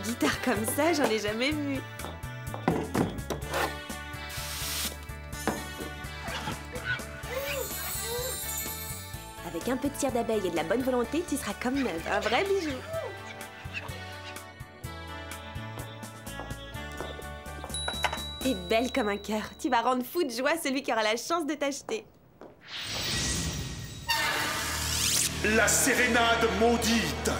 Des guitares comme ça, j'en ai jamais vu. Avec un peu de cire d'abeille et de la bonne volonté, tu seras comme neuf, un vrai bijou. T'es belle comme un cœur. Tu vas rendre fou de joie celui qui aura la chance de t'acheter. La sérénade maudite.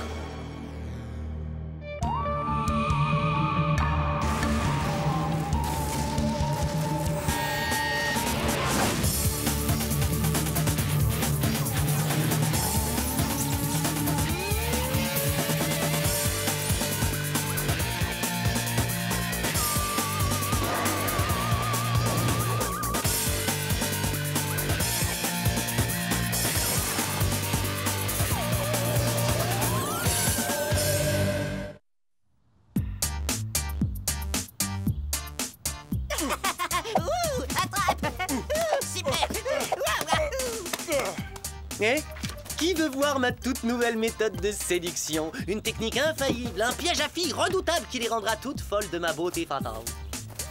Eh? Qui veut voir ma toute nouvelle méthode de séduction? Une technique infaillible, un piège à filles redoutable qui les rendra toutes folles de ma beauté fatale.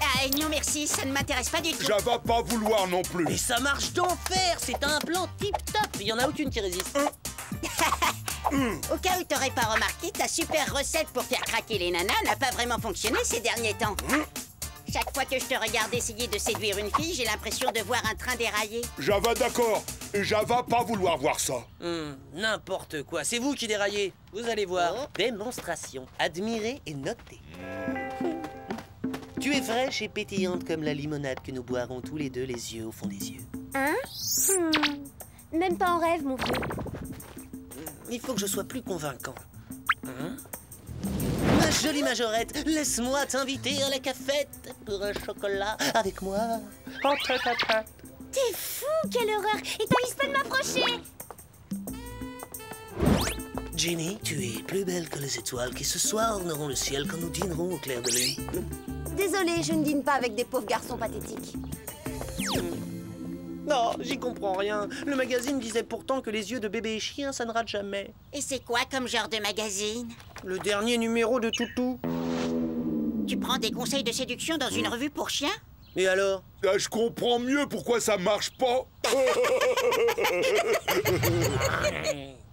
Ah non merci, ça ne m'intéresse pas du tout. Je vais pas vouloir non plus. Mais ça marche d'enfer! C'est un plan tip-top! Il y en a aucune qui résiste. Au cas où t'aurais pas remarqué, ta super recette pour faire craquer les nanas n'a pas vraiment fonctionné ces derniers temps. Chaque fois que je te regarde essayer de séduire une fille, j'ai l'impression de voir un train dérailler. J'avais d'accord. J'avais pas vouloir voir ça. N'importe quoi. C'est vous qui déraillez. Vous allez voir. Démonstration. Admirez et notez. Tu es fraîche et pétillante comme la limonade que nous boirons tous les deux les yeux au fond des yeux. Hein? Même pas en rêve, mon vieux. Il faut que je sois plus convaincant. Ma jolie majorette, laisse-moi t'inviter à la cafette pour un chocolat avec moi. En tête à tête. T'es fou, quelle horreur! Et t'avises pas de m'approcher! Jenny, tu es plus belle que les étoiles qui ce soir orneront le ciel quand nous dînerons au clair de lune. Désolée, je ne dîne pas avec des pauvres garçons pathétiques. Non, j'y comprends rien. Le magazine disait pourtant que les yeux de bébé et chien, ça ne rate jamais. Et c'est quoi comme genre de magazine? Le dernier numéro de Toutou. Tu prends des conseils de séduction dans une revue pour chiens? Et alors? Je comprends mieux pourquoi ça marche pas.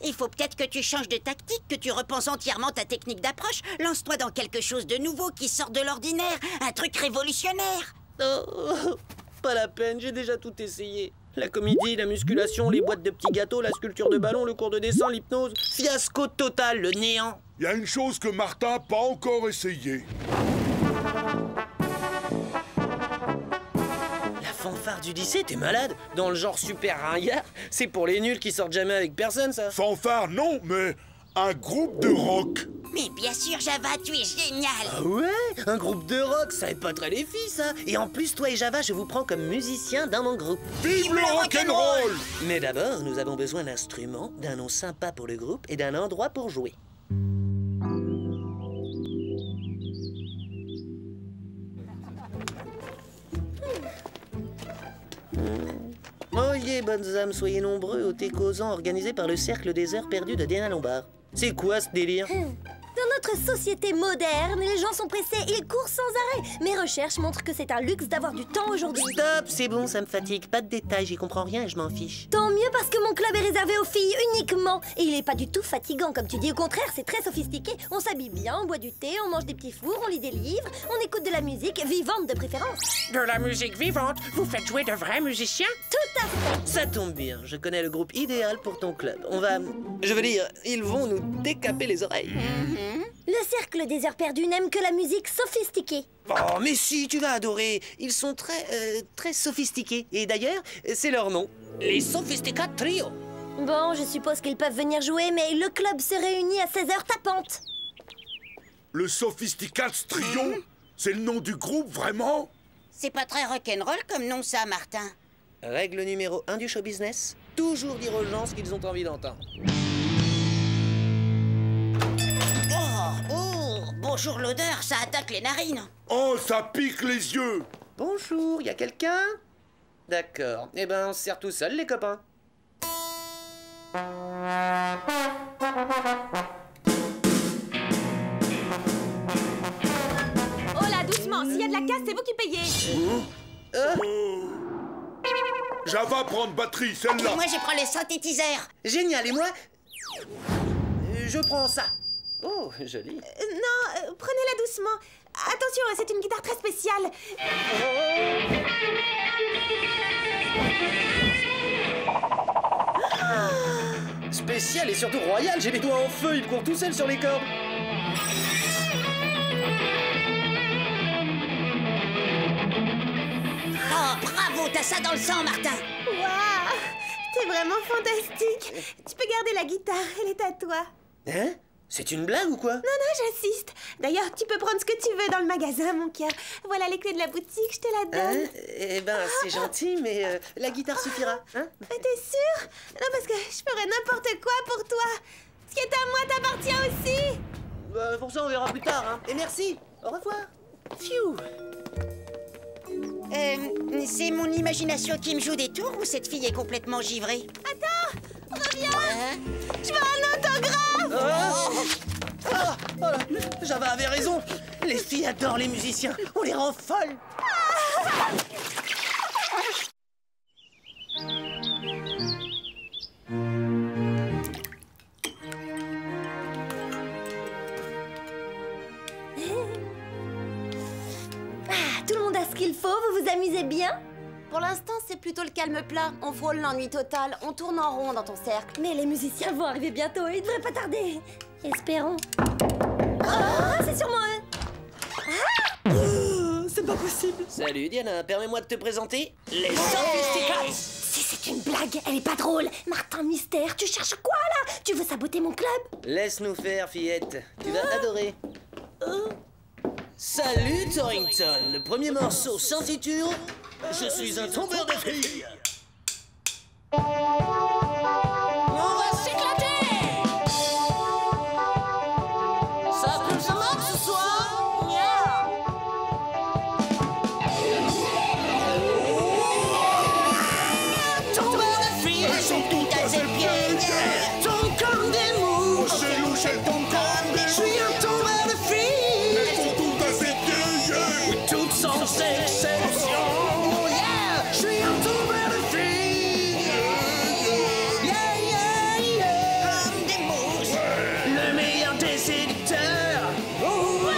Il faut peut-être que tu changes de tactique, que tu repenses entièrement ta technique d'approche. Lance-toi dans quelque chose de nouveau qui sort de l'ordinaire, un truc révolutionnaire. Oh, pas la peine, j'ai déjà tout essayé. La comédie, la musculation, les boîtes de petits gâteaux, la sculpture de ballon, le cours de dessin, l'hypnose. Fiasco total, le néant. Il y a une chose que Martin n'a pas encore essayé. La fanfare du lycée, t'es malade? Dans le genre super ringard? C'est pour les nuls qui sortent jamais avec personne, ça. Fanfare, non, mais un groupe de rock. Mais bien sûr, Java, tu es génial. Ah ouais? Un groupe de rock, ça épaterait les filles, ça. Et en plus, toi et Java, je vous prends comme musicien dans mon groupe. Vive le rock'n'roll! Mais d'abord, nous avons besoin d'instruments, d'un nom sympa pour le groupe et d'un endroit pour jouer. Oyez, bonnes âmes, soyez nombreux au thé causant organisé par le Cercle des Heures Perdues de Diana Lombard. C'est quoi ce délire? Dans notre société moderne, les gens sont pressés, ils courent sans arrêt. Mes recherches montrent que c'est un luxe d'avoir du temps aujourd'hui. Stop, c'est bon, ça me fatigue. Pas de détails, j'y comprends rien et je m'en fiche. Tant mieux parce que mon club est réservé aux filles uniquement. Et il est pas du tout fatigant comme tu dis, au contraire, c'est très sophistiqué. On s'habille bien, on boit du thé, on mange des petits fours, on lit des livres, on écoute de la musique, vivante de préférence. De la musique vivante? Vous faites jouer de vrais musiciens? Tout à fait. Ça tombe bien, je connais le groupe idéal pour ton club. On va... Je veux dire, ils vont nous décaper les oreilles. Le Cercle des Heures Perdues n'aime que la musique sophistiquée. Oh, mais si, tu vas adorer. Ils sont très sophistiqués. Et d'ailleurs, c'est leur nom. Les Sophisticat Trio. Bon, je suppose qu'ils peuvent venir jouer, mais le club se réunit à 16h tapantes. Le Sophisticat Trio? C'est le nom du groupe, vraiment? C'est pas très rock'n'roll comme nom, ça, Martin. Règle numéro 1 du show business. Toujours dire aux gens ce qu'ils ont envie d'entendre. Bonjour l'odeur, ça attaque les narines. Oh, ça pique les yeux! Bonjour, y a quelqu'un? D'accord. Eh ben, on se sert tout seul, les copains. doucement. S'il y a de la casse, c'est vous qui payez. Java prendre batterie, Et celle-là. moi, je prends le synthétiseur. Génial, et moi je prends ça. Oh, joli. Non, prenez-la doucement. Attention, c'est une guitare très spéciale. Spécial et surtout royal, j'ai les doigts en feu, il court tout seul sur les cordes. Oh, bravo, t'as ça dans le sang, Martin. Waouh, t'es vraiment fantastique. Tu peux garder la guitare, elle est à toi. Hein? C'est une blague ou quoi? Non, j'insiste. D'ailleurs, tu peux prendre ce que tu veux dans le magasin, mon cœur. Voilà les clés de la boutique, je te la donne. Hein? Eh ben, c'est gentil, mais la guitare suffira, hein? Mais t'es sûr? Non, parce que je ferais n'importe quoi pour toi. Ce qui est à moi t'appartient aussi. Pour ça, on verra plus tard, hein. Et merci, au revoir. Pfiou. C'est mon imagination qui me joue des tours ou cette fille est complètement givrée? Attends, reviens. Hein? Je veux un autographe. Java avait raison. Les filles adorent les musiciens. On les rend folles. Tout le monde a ce qu'il faut, vous vous amusez bien? Pour l'instant, c'est plutôt le calme plat. On frôle l'ennui total. On tourne en rond dans ton cercle. Mais les musiciens vont arriver bientôt, ils devraient pas tarder. Espérons. C'est sûrement eux. C'est pas possible. Salut Diana, permets-moi de te présenter les Sophisticats. Si c'est une blague, elle est pas drôle. Martin Mystère, tu cherches quoi là? Tu veux saboter mon club? Laisse-nous faire, fillette. Tu vas adorer. Salut Torrington. Le premier morceau s'intitule Je suis un tombeur de filles. On va s'éclater. Ça peut se manque ce soir. Tombeur de filles, Elles sont toutes à ses pieds. tombent comme des mouches. Chez nous, elles tombent comme des Je suis un tombeur de filles. Elles sont toutes à ses pieds. Toutes sans exception. Oh yeah, je suis un tombeur de filles. Yeah, yeah, yeah. Comme des mouches. Le meilleur des séducteurs. Oh,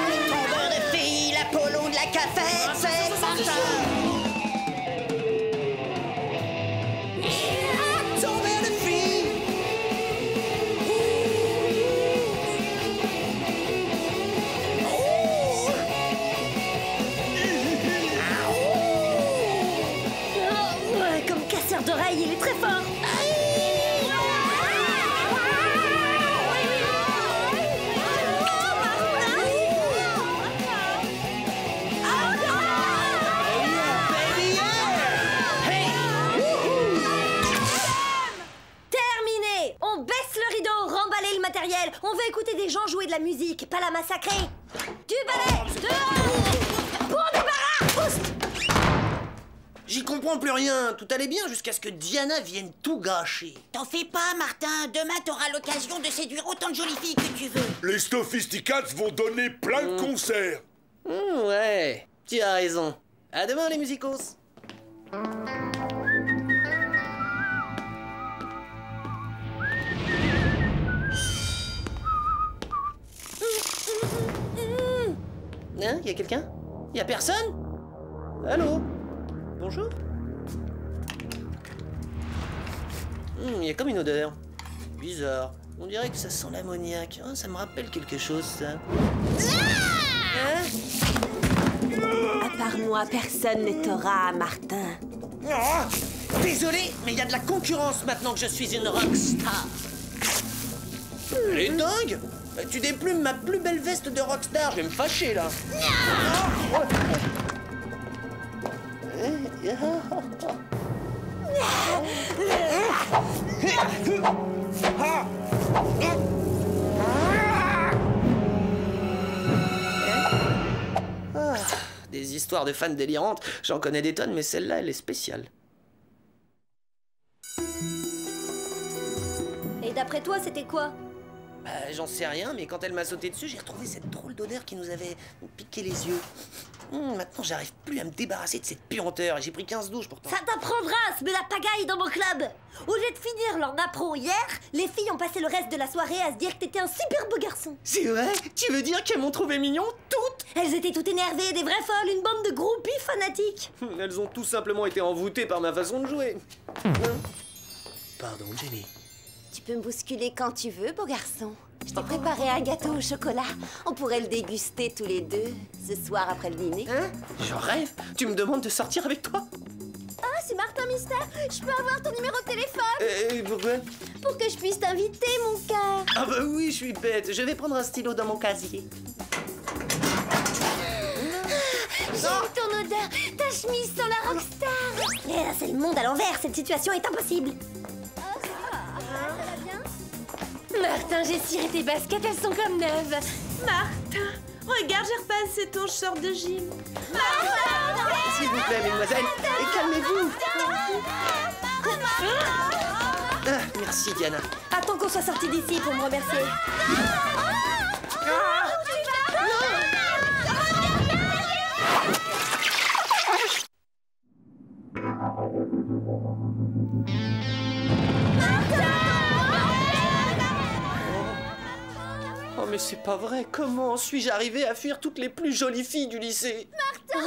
Le tombeur de filles, l'Apollon de la cafette, c'est Martin. tombeur de filles. Ouais, comme casseur d'oreilles, il est très fort. Baby, yeah. Hey. Terminé. On baisse le rideau, remballer le matériel. On veut écouter des gens jouer de la musique, pas la massacrer. Du balai, dehors. Pour débarras. Oust. J'y comprends plus rien. Tout allait bien jusqu'à ce que Diana vienne tout gâcher. T'en fais pas, Martin. Demain, t'auras l'occasion de séduire autant de jolies filles que tu veux. Les Sophisticats vont donner plein de concerts. Ouais, tu as raison. À demain les musicos. Hein, y a quelqu'un? Y a personne? Allô? Bonjour? Y a comme une odeur. Bizarre. On dirait que ça sent l'ammoniaque. Oh, ça me rappelle quelque chose, ça. Hein? À part moi, personne ne t'aura, Martin. Ah, désolé, mais il y a de la concurrence maintenant que je suis une rockstar. Elle est dingue. Tu déplumes ma plus belle veste de rockstar, je vais me fâcher là. Des histoires de fans délirantes, j'en connais des tonnes, mais celle-là, elle est spéciale. Et d'après toi, c'était quoi? Bah, j'en sais rien, mais quand elle m'a sauté dessus, j'ai retrouvé cette drôle d'odeur qui nous avait piqué les yeux. Maintenant, j'arrive plus à me débarrasser de cette puanteur et j'ai pris 15 douches pourtant. Ça t'apprendra à se mettre la pagaille dans mon club. Au lieu de finir leur napro hier, les filles ont passé le reste de la soirée à se dire que t'étais un super beau garçon. C'est vrai? Tu veux dire qu'elles m'ont trouvé mignon, toutes? Elles étaient toutes énervées, des vraies folles, une bande de groupies fanatiques. Elles ont tout simplement été envoûtées par ma façon de jouer. Pardon, Jenny. Tu peux me bousculer quand tu veux, beau garçon. Je t'ai préparé un gâteau au chocolat. On pourrait le déguster tous les deux, ce soir après le dîner. Hein? J'en rêve. Tu me demandes de sortir avec toi? Ah, c'est Martin Mystère. Je peux avoir ton numéro de téléphone Pourquoi? pour que je puisse t'inviter, mon cœur. Ah bah oui, je suis bête. Je vais prendre un stylo dans mon casier. J'aime ton odeur, ta chemise sans la rockstar. Eh, là, c'est le monde à l'envers, cette situation est impossible. Martin, j'ai ciré tes baskets, elles sont comme neuves. Martin, regarde, j'ai repassé ton short de gym. S'il vous plaît, mesdemoiselles, et calmez-vous. Ah, merci, Diana. Attends qu'on soit sorti d'ici pour me remercier. Oh, mais c'est pas vrai. Comment suis-je arrivé à fuir toutes les plus jolies filles du lycée? Martin!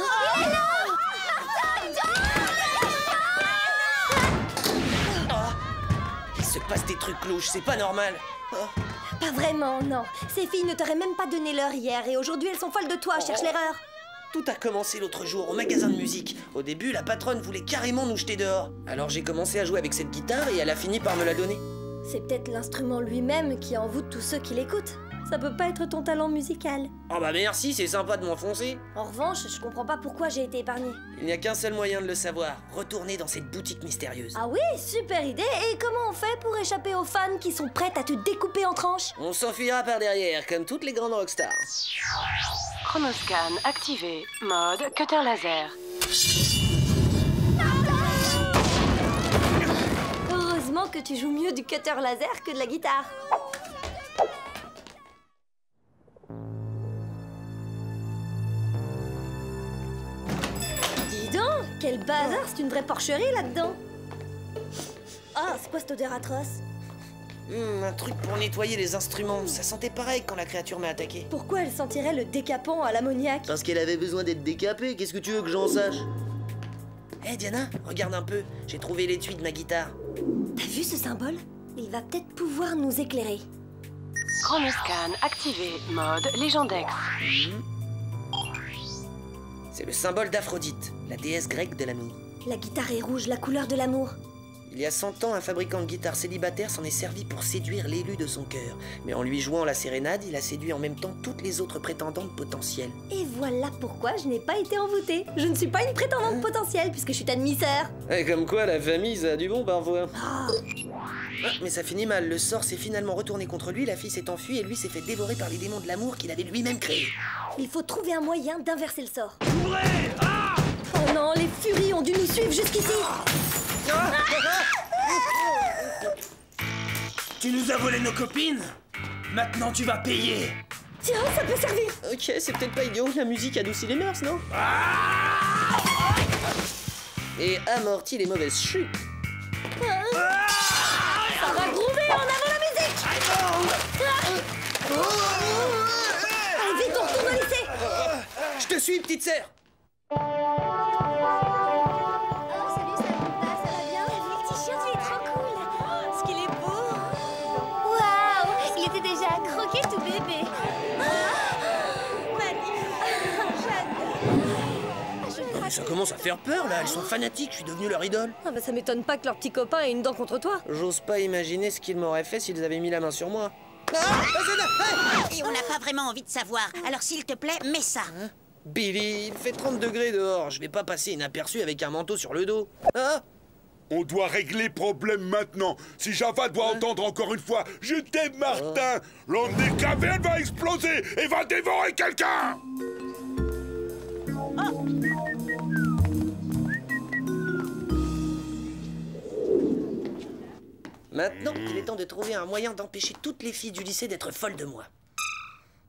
Il se passe des trucs louches, c'est pas normal. Pas vraiment, non. Ces filles ne t'auraient même pas donné l'heure hier et aujourd'hui elles sont folles de toi, cherche l'erreur. Tout a commencé l'autre jour au magasin de musique. Au début, la patronne voulait carrément nous jeter dehors. Alors j'ai commencé à jouer avec cette guitare et elle a fini par me la donner. C'est peut-être l'instrument lui-même qui envoûte tous ceux qui l'écoutent. Ça peut pas être ton talent musical. Oh bah merci, c'est sympa de m'enfoncer. En revanche, je comprends pas pourquoi j'ai été épargnée. Il n'y a qu'un seul moyen de le savoir. Retourner dans cette boutique mystérieuse. Ah oui, super idée. Et comment on fait pour échapper aux fans qui sont prêtes à te découper en tranches? On s'enfuira par derrière, comme toutes les grandes rockstars. Chronoscan activé. Mode cutter laser. Heureusement que tu joues mieux du cutter laser que de la guitare. Dis donc, quel bazar, c'est une vraie porcherie là-dedans. Ah, c'est quoi cette odeur atroce? Un truc pour nettoyer les instruments. Ça sentait pareil quand la créature m'a attaqué. Pourquoi elle sentirait le décapant à l'ammoniac? Parce qu'elle avait besoin d'être décapée. Qu'est-ce que tu veux que j'en sache? Hé Diana, regarde un peu. J'ai trouvé l'étui de ma guitare. T'as vu ce symbole? Il va peut-être pouvoir nous éclairer. Chronoscan activé. Mode légendaire. C'est le symbole d'Aphrodite, la déesse grecque de l'amour. La guitare est rouge, la couleur de l'amour. Il y a 100 ans, un fabricant de guitares célibataire s'en est servi pour séduire l'élu de son cœur. Mais en lui jouant la sérénade, il a séduit en même temps toutes les autres prétendantes potentielles. Et voilà pourquoi je n'ai pas été envoûtée. Je ne suis pas une prétendante potentielle puisque je suis ta demi-sœur. Et comme quoi, la famille, ça a du bon parfois. Ah, mais ça finit mal. Le sort s'est finalement retourné contre lui, la fille s'est enfuie et lui s'est fait dévorer par les démons de l'amour qu'il avait lui-même créés. Il faut trouver un moyen d'inverser le sort. Oh non, les furies ont dû nous suivre jusqu'ici. Tu nous as volé nos copines? Maintenant tu vas payer. Tiens, ça peut servir. Ok, c'est peut-être pas idiot, la musique adoucit les mœurs, non? Et amortit les mauvaises chutes. Ça va groover, en avant la musique. Allez, vite, on retourne au lycée. Je te suis, petite sœur. Oh, salut, ça va bien? Le t-shirt, il est trop cool. Ce qu'il est beau. Waouh, il était déjà croqué tout bébé. Ça commence à faire peur, là. Elles sont fanatiques, je suis devenu leur idole. Ah bah ça m'étonne pas que leur petit copain ait une dent contre toi. J'ose pas imaginer ce qu'ils m'auraient fait s'ils avaient mis la main sur moi. Et on n'a pas vraiment envie de savoir. Alors s'il te plaît, mets ça. Billy, il fait 30 degrés dehors. Je vais pas passer inaperçu avec un manteau sur le dos. Ah! On doit régler problème maintenant. Si Java doit entendre encore une fois « Je t'aime, Martin », l'homme des cavernes va exploser et va dévorer quelqu'un. Maintenant, il est temps de trouver un moyen d'empêcher toutes les filles du lycée d'être folles de moi.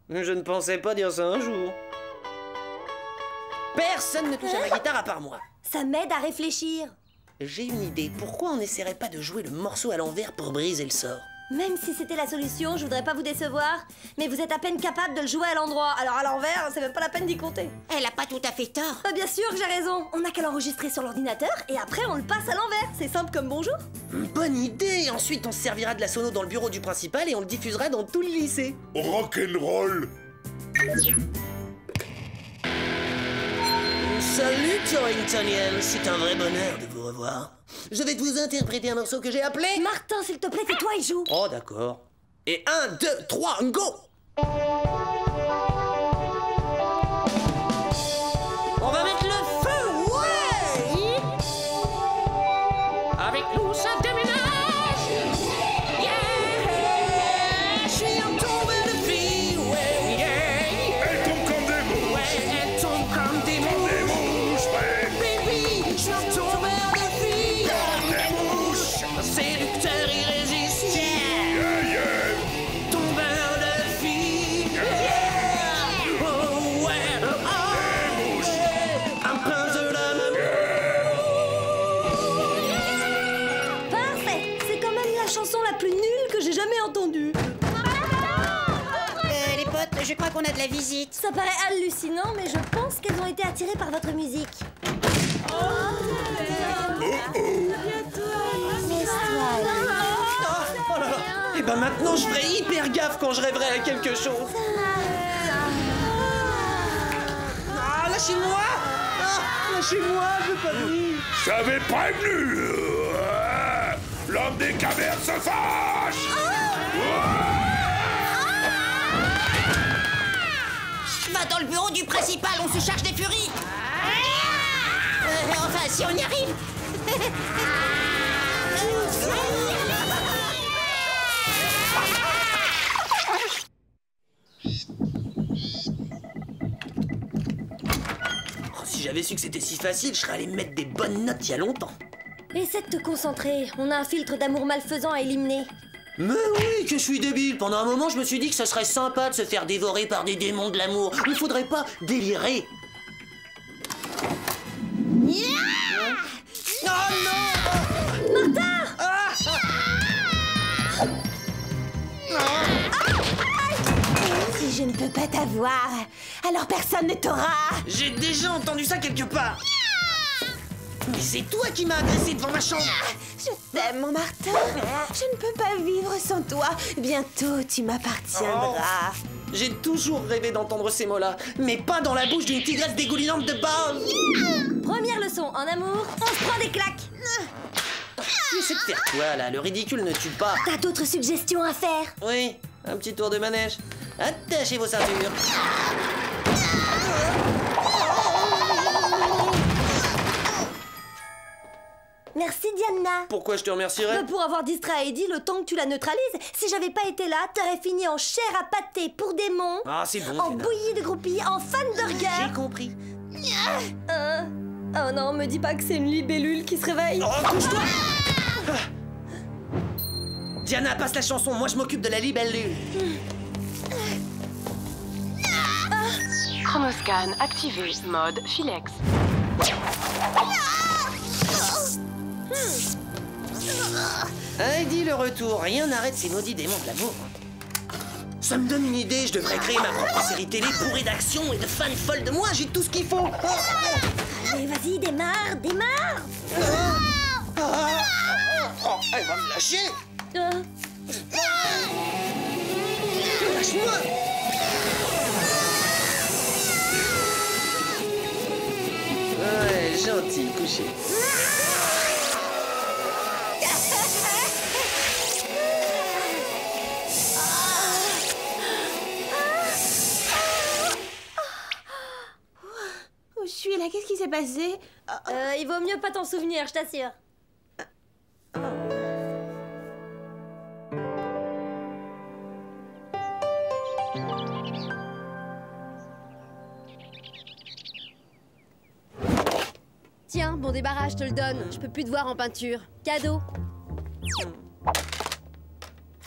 Je ne pensais pas dire ça un jour. Personne ne touche à ma guitare à part moi. Ça m'aide à réfléchir. J'ai une idée. Pourquoi on n'essaierait pas de jouer le morceau à l'envers pour briser le sort? Même si c'était la solution, je voudrais pas vous décevoir, mais vous êtes à peine capable de le jouer à l'endroit. Alors à l'envers, c'est même pas la peine d'y compter. Elle a pas tout à fait tort. Ah, bien sûr que j'ai raison. On n'a qu'à l'enregistrer sur l'ordinateur et après on le passe à l'envers. C'est simple comme bonjour. Bonne idée. Ensuite, on se servira de la sono dans le bureau du principal et on le diffusera dans tout le lycée. Rock'n'roll. Salut Torringtonian, c'est un vrai bonheur de vous revoir. Je vais vous interpréter un morceau que j'ai appelé... Martin, s'il te plaît, tais-toi et joue. Oh d'accord. Et 1, 2, 3, go! On va mettre le feu, ouais! Avec nous, ça déménage! Yeah! Je suis tombé de fille, ouais, yeah! Elle tombe comme des mouches. Ouais, elle tombe comme des mouches! Des mouches, ouais. Baby, je suis tombé de fille! Des mouches. Séducteur irrésistible! Yeah, yeah. Tombeur de fille! Yeah! Oh ouais! Oh, un prince de l'amour! Parfait. C'est quand même la chanson la plus nulle que j'ai jamais entendue. Les potes, je crois qu'on a de la visite. Ça paraît hallucinant, mais je pense qu'elles ont été attirées par votre musique. Oh là là! Et ben maintenant, je ferai hyper gaffe quand je rêverai à quelque chose! Ah, lâchez-moi! Ah, lâchez-moi, je veux pas de nuit! J'avais prévenu. L'homme des cavernes se fâche. Va dans le bureau du principal, on se charge des furies. Enfin, si on y arrive. Oh, si j'avais su que c'était si facile, je serais allé me mettre des bonnes notes il y a longtemps. Essaie de te concentrer. On a un filtre d'amour malfaisant à éliminer. Mais oui, que je suis débile. Pendant un moment, je me suis dit que ce serait sympa de se faire dévorer par des démons de l'amour. Il faudrait pas délirer. Oh non! Si je ne peux pas t'avoir, alors personne ne t'aura. J'ai déjà entendu ça quelque part. Mais c'est toi qui m'as agressé devant ma chambre. Je t'aime, mon Martin. Je ne peux pas vivre sans toi. Bientôt, tu m'appartiendras. J'ai toujours rêvé d'entendre ces mots-là, mais pas dans la bouche d'une tigresse dégoulinante de base. Première leçon, en amour, on se prend des claques. Essaie de faire quoi, là? Le ridicule ne tue pas. T'as d'autres suggestions à faire? Oui, un petit tour de manège. Attachez vos ceintures. Merci, Diana. Pourquoi je te remercierais? Pour avoir distrait Heidi le temps que tu la neutralises. Si j'avais pas été là, t'aurais fini en chair à pâté pour démons. Ah, c'est bon, En Diana. bouillie de groupie, en fan burger. J'ai compris. Oh non, me dis pas que c'est une libellule qui se réveille. Oh, couche-toi! Diana, passe la chanson, moi je m'occupe de la libellule. Chronoscan activé, mode Philex. Heidi, le retour, rien n'arrête ces maudits démons de l'amour. Ça me donne une idée, je devrais créer ma propre série télé bourrée d'action et de fans folles de moi, j'ai tout ce qu'il faut. Allez, vas-y, démarre, démarre. Oh, elle va me lâcher. Euh, Lâche-moi. Ouais, gentil, couché. Où je suis là? Qu'est-ce qui s'est passé? il vaut mieux pas t'en souvenir, je t'assure. Tiens, bon débarras, je te le donne. Je peux plus te voir en peinture. Cadeau.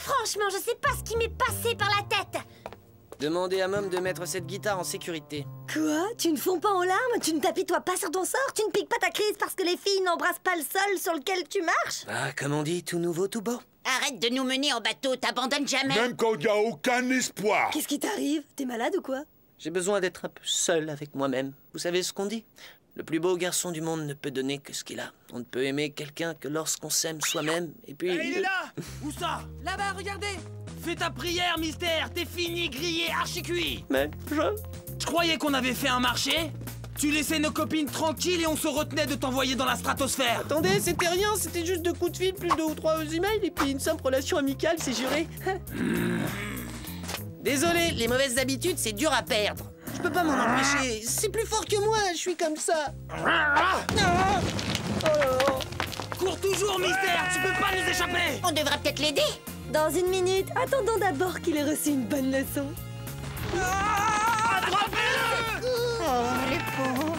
Franchement, je sais pas ce qui m'est passé par la tête. Demandez à Mom de mettre cette guitare en sécurité. Quoi? Tu ne fonds pas en larmes? Tu ne t'apitoies pas sur ton sort? Tu ne piques pas ta crise parce que les filles n'embrassent pas le sol sur lequel tu marches? Ah, comme on dit, tout nouveau, tout beau. Arrête de nous mener en bateau, t'abandonnes jamais. Même quand il n'y a aucun espoir. Qu'est-ce qui t'arrive? T'es malade ou quoi? J'ai besoin d'être un peu seul avec moi-même. Vous savez ce qu'on dit? Le plus beau garçon du monde ne peut donner que ce qu'il a. On ne peut aimer quelqu'un que lorsqu'on s'aime soi-même. Et puis... Il est là! Où ça? Là-bas, regardez! Fais ta prière, Mystère! T'es fini, grillé, archi-cuit! Mais Je croyais qu'on avait fait un marché. Tu laissais nos copines tranquilles et on se retenait de t'envoyer dans la stratosphère. Attendez, c'était rien, c'était juste 2 coups de fil, plus 2 ou 3 emails et puis une simple relation amicale, c'est juré. Désolé, les mauvaises habitudes, c'est dur à perdre. Je peux pas m'en empêcher, c'est plus fort que moi, je suis comme ça. Cours toujours, Mystère! Tu peux pas nous échapper! On devra peut-être l'aider. Dans une minute, attendons d'abord qu'il ait reçu une bonne leçon. Attrapez-le! Oh, les pauvres.